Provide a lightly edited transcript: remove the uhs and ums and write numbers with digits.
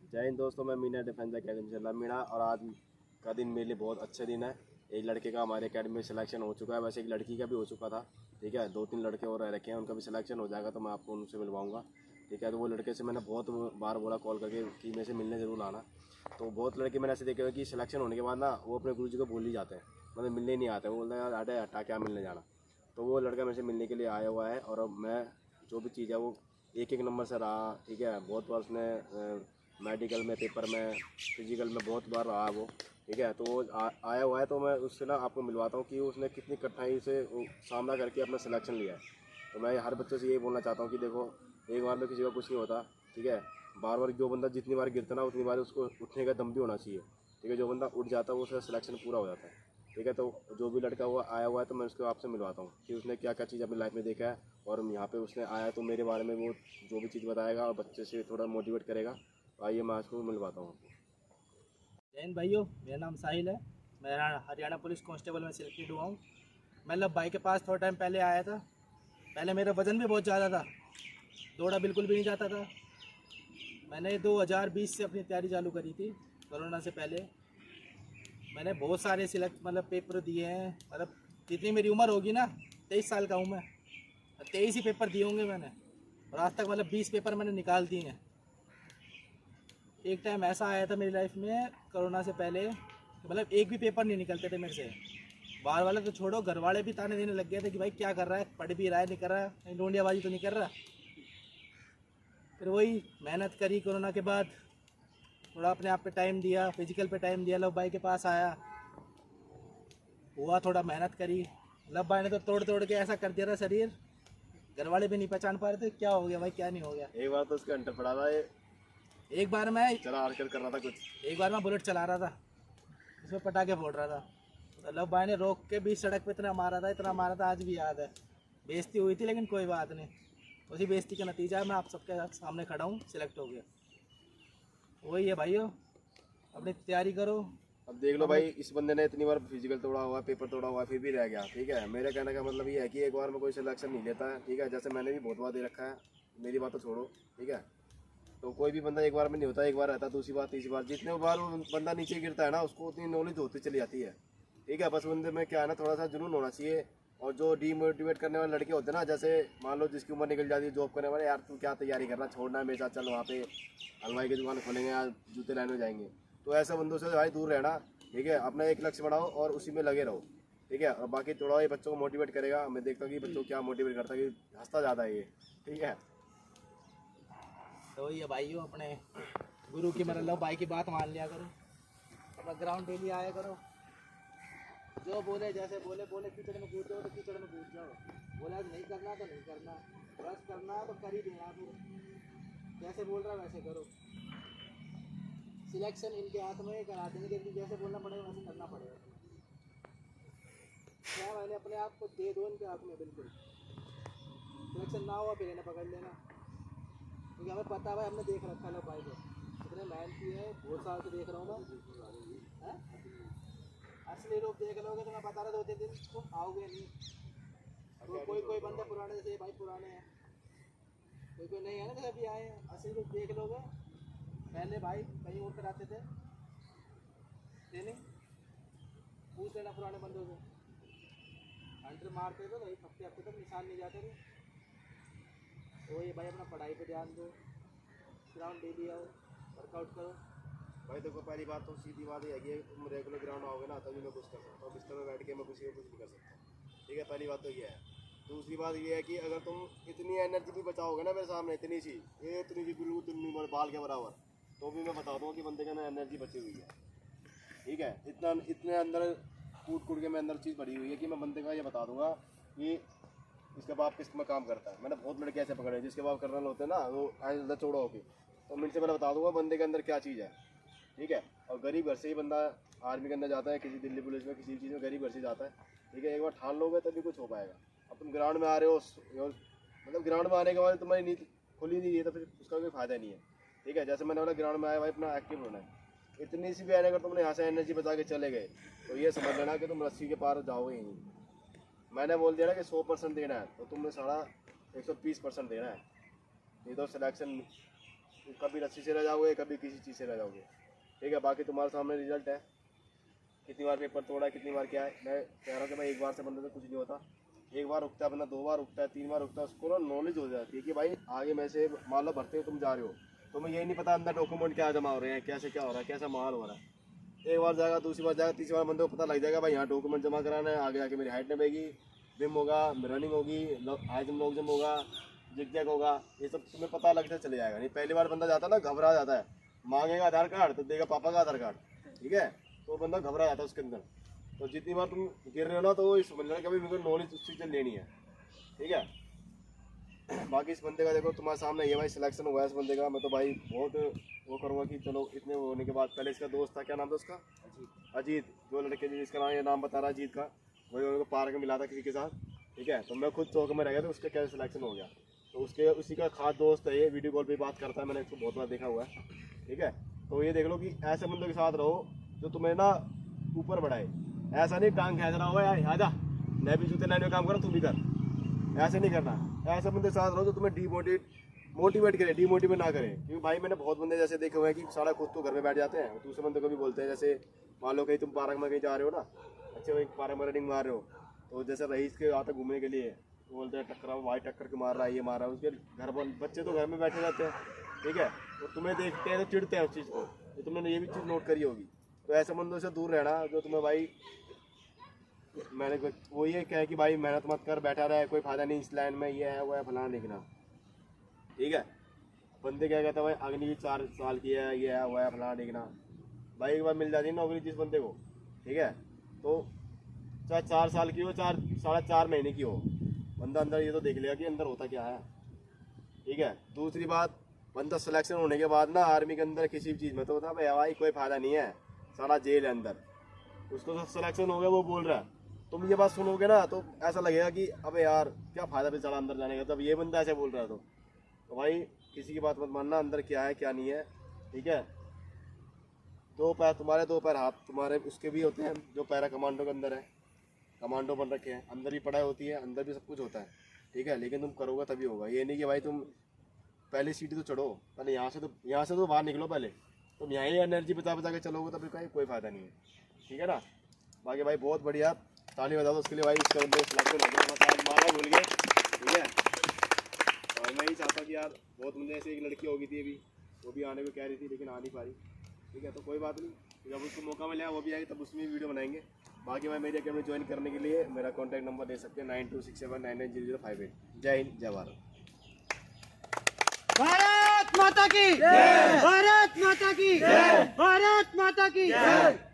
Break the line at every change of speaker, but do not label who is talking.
जय हिंद दोस्तों, मैं मीना डिफेंस अकेडमी से मीना। और आज का दिन मेरे लिए बहुत अच्छे दिन है। एक लड़के का हमारे अकेडमी में सिलेक्शन हो चुका है, वैसे एक लड़की का भी हो चुका था। ठीक है, 2-3 लड़के और रह रखे हैं, उनका भी सिलेक्शन हो जाएगा तो मैं आपको उनसे मिलवाऊंगा। ठीक है, तो वो लड़के से मैंने बहुत बार बोला कॉल करके कि मेरे से मिलने ज़रूर आना। तो बहुत लड़के मैंने ऐसे देखे हुए कि सिलेक्शन होने के बाद ना वो अपने गुरु जी को भूल ही जाते हैं, मतलब मिलने ही नहीं आते। वो बोलते हैं यार हटे हटा क्या मिलने जाना। तो वो लड़का मेरे से मिलने के लिए आया हुआ है और अब मैं जो भी चीज़ है वो एक एक नंबर से रहा। ठीक है, बहुत बार उसने मेडिकल में, पेपर में, फिजिकल में बहुत बार रहा है वो। ठीक है, तो वो आया हुआ है, तो मैं उससे ना आपको मिलवाता हूँ कि उसने कितनी कठिनाई से वो सामना करके अपना सिलेक्शन लिया है। तो मैं हर बच्चों से यही बोलना चाहता हूँ कि देखो, एक बार में किसी का कुछ नहीं होता। ठीक है, बार बार जो बंदा जितनी बार गिरता ना उतनी बार उसको उठने का दम भी होना चाहिए। ठीक है, जो बंदा उठ जाता है वो उसका सिलेक्शन पूरा हो जाता है। ठीक है, तो जो भी लड़का हुआ आया हुआ है तो मैं उसको आपसे मिलवाता हूँ कि उसने क्या क्या चीज़ अपनी लाइफ में देखा है। और यहाँ पे उसने आया तो मेरे बारे में वो जो भी चीज़ बताएगा और बच्चे से थोड़ा मोटिवेट करेगा। तो आइए मैं उसको मिलवाता हूँ।
जैन भाइयों, मेरा नाम साहिल है। मैं हरियाणा पुलिस कांस्टेबल में सिलेक्टेड हुआ हूँ। मैं लब भाई के पास थोड़ा टाइम पहले आया था। पहले मेरा वज़न भी बहुत ज़्यादा था, दौड़ा बिल्कुल भी नहीं जाता था। मैंने 2020 से अपनी तैयारी चालू करी थी, कोरोना से पहले। मैंने बहुत सारे सिलेक्ट पेपर दिए हैं। जितनी मेरी उम्र होगी ना, 23 साल का हूँ मैं, 23 ही पेपर दिए होंगे मैंने। और आज तक 20 पेपर मैंने निकाल दिए हैं। एक टाइम ऐसा आया था मेरी लाइफ में कोरोना से पहले कि एक भी पेपर नहीं निकलते थे मेरे से। बाहर वाले तो छोड़ो, घर वाले भी ताने देने लग गए थे कि भाई क्या कर रहा है, पढ़ भी रहा है, नहीं कर रहा है, कहीं डोंडियाबाजी तो नहीं कर रहा। फिर वही मेहनत करी कोरोना के बाद, थोड़ा अपने आप पे टाइम दिया, फिजिकल पे टाइम दिया, लव भाई के पास आया, हुआ थोड़ा मेहनत करी। लव भाई ने तो तोड़ तोड़ के ऐसा कर दिया था शरीर, घर वाले भी नहीं पहचान पा रहे थे क्या हो गया भाई, क्या नहीं हो गया।
एक बार तो उसका अंटर पड़ा था, ये
एक बार मैं
चला हरकत कर रहा था कुछ।
एक बार मैं बुलेट चला रहा था, उसमें पटाखे फोड़ रहा था। तो लव भाई ने रोक के बीच सड़क पे इतना मारा था, इतना मारा था, आज भी याद है। बेइज्जती हुई थी लेकिन कोई बात नहीं, उसी बेइज्जती का नतीजा है मैं आप सबके सामने खड़ा हूँ, सिलेक्ट हो गया। वही है भाइयों, अपनी तैयारी करो।
अब देख लो
अपने
भाई, इस बंदे ने इतनी बार फिजिकल तोड़ा हुआ है, पेपर तोड़ा हुआ है, फिर भी रह गया। ठीक है, मेरे कहने का मतलब ये है कि एक बार में कोई सिलेक्शन नहीं लेता है। ठीक है, जैसे मैंने भी बहुत बार दे रखा है, मेरी बात तो छोड़ो। ठीक है, तो कोई भी बंदा एक बार में नहीं होता, एक बार रहता है, दूसरी बार, तीसरी बार, जितने बार वो बंदा नीचे गिरता है ना उसको उतनी नॉलेज होती चली जाती है। ठीक है, बस बंदे में क्या है ना, थोड़ा सा जुनून होना चाहिए। और जो डीमोटिवेट करने वाले लड़के होते हैं ना, जैसे मान लो जिसकी उम्र निकल जाती है जॉब करने वाले, यार तू क्या तैयारी कर रहा, छोड़ना है मेरे साथ, चल वहाँ पे हलवाई की दुकान खोलेंगे या जूते लाने में जाएंगे। तो ऐसे बंदों से भाई दूर रहना। ठीक है, अपना एक लक्ष्य बढ़ाओ और उसी में लगे रहो। ठीक है, और बाकी थोड़ा ये बच्चों को मोटिवेट करेगा। मैं देखता हूँ कि बच्चों को क्या मोटिवेट करता है, कि हंसता ज़्यादा है ये। ठीक है,
तो वही है भाइयों, अपने गुरु की लव भाई की बात मान लिया करो, अपना ग्राउंड डेली आया करो। जो बोले जैसे बोले बोले कीचड़ में कूद जाओ तो कीचड़ में कूद जाओ, बोला नहीं करना तो नहीं करना, बस करना तो कर ही देना। फिर जैसे बोल रहा वैसे करो। सिलेक्शन इनके हाथ में करा देंगे, लेकिन जैसे बोलना पड़ेगा वैसे करना पड़ेगा। क्या मैंने अपने आप को दे दो इनके हाथ में, बिल्कुल सिलेक्शन ना हुआ फिर इन्हें पकड़ लेना। क्योंकि हमें पता है भाई, हमने देख रखा है लोग भाई को, इतने मेहनती है, बहुत साल से देख रहा हूँ मैं। असली रूप देख लोगे तो मैं बता रहा 2-3 दिन तुम आओगे नहीं। तो कोई कोई बंदे पुराने जैसे भाई पुराने हैं, कोई कोई नहीं है ना जैसे अभी आए हैं। असली रूप देख लोगे। पहले भाई कहीं और कराते थे ट्रेनिंग, पूछ लेना पुराने बंदों से, हंटर मारते थे भाई, हफ्ते हफ्ते तक निशान नहीं जाते थे। तो ये भाई अपना पढ़ाई पे ध्यान दो, ग्राउंड डेली आओ, वर्कआउट करो।
भाई देखो, पहली बात तो सीधी बात ये है कि तुम रेगुलर ग्राउंड आओगे ना तभी मैं कुछ कर सकता हूँ। बिस्तर में बैठ के मैं किसी को कुछ नहीं कर सकता। ठीक है, पहली बात तो ये है। दूसरी बात ये है कि अगर तुम इतनी एनर्जी भी बचाओगे ना मेरे सामने, इतनी सी, ये इतनी सी बिल्कुल इतनी बाल के बराबर, तो भी मैं बता दूँ कि बंदे के अंदर एनर्जी बची हुई है। ठीक है, इतना इतने अंदर कूट कूट के मैं अंदर चीज़ भरी हुई है कि मैं बंदे का ये बता दूंगा कि इसके बाप किस में काम करता है। मैंने बहुत लड़के ऐसे पकड़े हैं जिसके बाप कर्नल होते हैं ना, वो ऐसा चौड़ा होके, तो मैं इनसे मैंने बता दूंगा बंदे के अंदर क्या चीज़ है। ठीक है, और गरीब घर से ही बंदा आर्मी के अंदर जाता है, किसी दिल्ली पुलिस में, किसी चीज़ में गरीब घर से जाता है। ठीक है, एक बार ठान लोगे तभी कुछ हो पाएगा। अब तुम ग्राउंड में आ रहे हो, मतलब ग्राउंड में आने के बाद तुम्हारी नींद खुली नहीं है तो फिर उसका कोई फ़ायदा नहीं है। ठीक है, जैसे मैंने बोला ग्राउंड में आया भाई अपना एक्टिव होना है। इतनी सी भी आने अगर तुमने यहाँ से एनर्जी बचा के चले गए तो ये समझ लेना कि तुम रस्सी के पार जाओगे ही नहीं। मैंने बोल दिया ना कि 100% देना है, तो तुमने साढ़ा 120% देना है, नहीं तो सिलेक्शन कभी रस्सी से रह जाओगे, कभी किसी चीज़ से रह जाओगे, ठीक है। बाकी तुम्हारे सामने रिजल्ट है, कितनी बार पेपर तोड़ा है, कितनी बार क्या है। मैं कह रहा हूँ कि भाई एक बार से बंदे से कुछ नहीं होता, एक बार रुकता है बंदा, 2 बार रुकता है, 3 बार रुकता है, उसको ना नॉलेज हो जाती है कि भाई आगे में से मान लो भरते हो तुम जा रहे हो, तुम्हें यही नहीं पता अंदर डॉक्यूमेंट क्या जमा हो रहे हैं, कैसे क्या हो रहा है, कैसा माहौल हो रहा है। एक बार जाएगा, दूसरी बार जाएगा, तीसरी बार बंदे को पता लग जाएगा भाई यहाँ डॉक्यूमेंट जमा कराना है, आगे जाके मेरी हाइट नपेगी, विम होगा, रनिंग होगी, हाई जंप, लॉन्ग जंप होगा, जिग जैग होगा, ये सब तुम्हें पता लगता चले जाएगा। नहीं पहली बार बंदा जाता है ना, घबरा जाता है, मांगेगा आधार कार्ड तो देगा पापा का आधार कार्ड, ठीक है, तो बंदा घबरा जाता है उसके अंदर। तो जितनी बार तुम गिर रहे हो ना, तो वो समझ लेना कभी मेरे को नॉलेज उस चीज़ से लेनी है, ठीक है। बाकी इस बंदे का देखो तुम्हारे सामने ये भाई सिलेक्शन हुआ है इस बंदे का। मैं तो भाई बहुत वो करूँगा कि चलो इतने वो होने के बाद, पहले इसका दोस्त था, क्या नाम था उसका, अजीत, जो लड़के जिसका नाम ये नाम बता रहा है अजीत का, वही उनको पार्क में मिला था किसी के साथ, ठीक है। तो मैं खुद चौक में रह गया, तो उसका क्या सिलेक्शन हो गया, तो उसके उसी का खास दोस्त है ये, वीडियो कॉल पे बात करता है, मैंने इसको बहुत बार देखा हुआ है, ठीक है। तो ये देख लो कि ऐसे बंदों के साथ रहो जो तुम्हें ना ऊपर बढ़ाए, ऐसा नहीं टांग खेच रहा हो यार आजा मैं भी जूते लाने में काम कर रहा हूँ तू भी कर, ऐसे नहीं करना। ऐसे बंदे के साथ रहो जो तुम्हें मोटिवेट करे, डीमोटिवेट ना करे। क्योंकि भाई मैंने बहुत बंदे जैसे देखे हुए हैं कि सारा खुद तो घर में बैठ जाते हैं, दूसरे बंदे को भी बोलते हैं, जैसे मान लो कहीं तुम पार्क में कहीं जा रहे हो ना, अच्छे भाई पार्क में रनिंग मार रहे हो, तो जैसे रईस के आता घूमने के लिए बोलते हैं टक्कर भाई टक्कर के मार रहा है, ये मार रहा है, उसके घर बच्चे तो घर में बैठे रहते हैं, ठीक है, तो तुम्हें देखते हैं तो चिढ़ते हैं उस चीज़ को, तो तुमने ये भी चीज़ नोट करी होगी। तो ऐसे बंदों से दूर रहना जो तुम्हें भाई, मैंने वो ये कहा कि भाई मेहनत मत कर, बैठा रहे, कोई फायदा नहीं इस लाइन में, ये है वो है फलाना लिखना, ठीक है। बंदे क्या कहते हैं भाई अग्नि 4 साल की है, ये है वो है फलाना लिखना, भाई एक बार मिल जाती है नौकरी जिस बंदे को, ठीक है, तो चाहे 4 साल की हो, 4.5 महीने की हो, बंदा अंदर ये तो देख लेगा कि अंदर होता क्या है, ठीक है। दूसरी बात, बंदा सिलेक्शन होने के बाद ना आर्मी के अंदर किसी भी चीज़ में तो होता है भाई कोई फ़ायदा नहीं है, सारा जेल है अंदर, उसको सिलेक्शन हो गया वो बोल रहा है, तुम ये बात सुनोगे ना तो ऐसा लगेगा कि अबे यार क्या फ़ायदा भी चला अंदर जाने का, तब ये बंदा ऐसे बोल रहा है। तो भाई किसी की बात मत मानना, अंदर क्या है क्या नहीं है, ठीक है। 2 पैर तुम्हारे, 2 पैर हाथ तुम्हारे, उसके भी होते हैं जो पैरा कमांडो के अंदर है, कमांडो बन रखे हैं, अंदर भी पढ़ाई होती है, अंदर भी सब कुछ होता है, ठीक है। लेकिन तुम करोगे तभी होगा, ये नहीं कि भाई तुम पहले सीढ़ी तो चढ़ो, पहले यहाँ से तो बाहर निकलो, पहले तुम यहाँ ही एनर्जी बचा के चलोगे तभी कोई फ़ायदा नहीं है, ठीक है ना। बाकी भाई बहुत बढ़िया, ताली बजा दो उसके लिए भाई, इसका बंदे सिलेक्शन हो गया, मारा भूल गए, ठीक है। और मैं ही चाहता कि यार बहुत बंदे ऐसे, एक लड़की हो गई थी अभी, वो भी आने को कह रही थी लेकिन आ नहीं पा रही, ठीक है। तो कोई बात नहीं, जब उसको मौका मिलेगा वो भी आएगी तब उसमें वीडियो बनाएंगे। बाकी मैं मेरी अकेडमी ज्वाइन करने के लिए मेरा कॉन्टैक्ट नंबर दे सकते हैं 9267990058। जय हिंद, जय भारत।
भारत माता की जय, भारत माता की जय, भारत माता की जय।